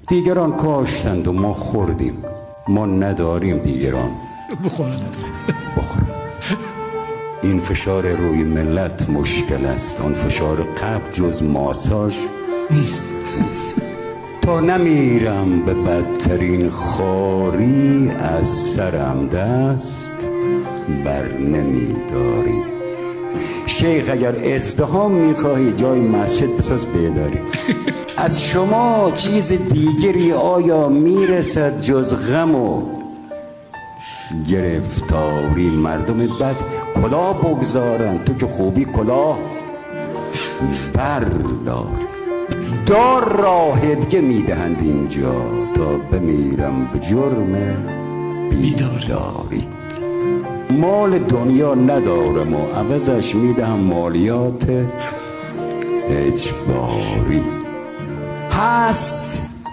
دیگران کاشتند و ما خوردیم، ما نداریم دیگران بخورن. این فشار روی ملت مشکل است، آن فشار قبل جز ماساژ نیست. تا نمیرم به بدترین خاری، از سرم دست بر نمیداری. شیخ اگر ازدحام میخواهی جای مسجد بساز بیداری. از شما چیز دیگری آیا میرسد جز غم و گرفتاری؟ مردم بد کلاه بگذارن، تو که خوبی کلاه بردار. دار را هدیه میدهند اینجا، تا بمیرم به جرم بیداری. مال دنیا ندارم و عوضش میدهم مالیات اجباری. هست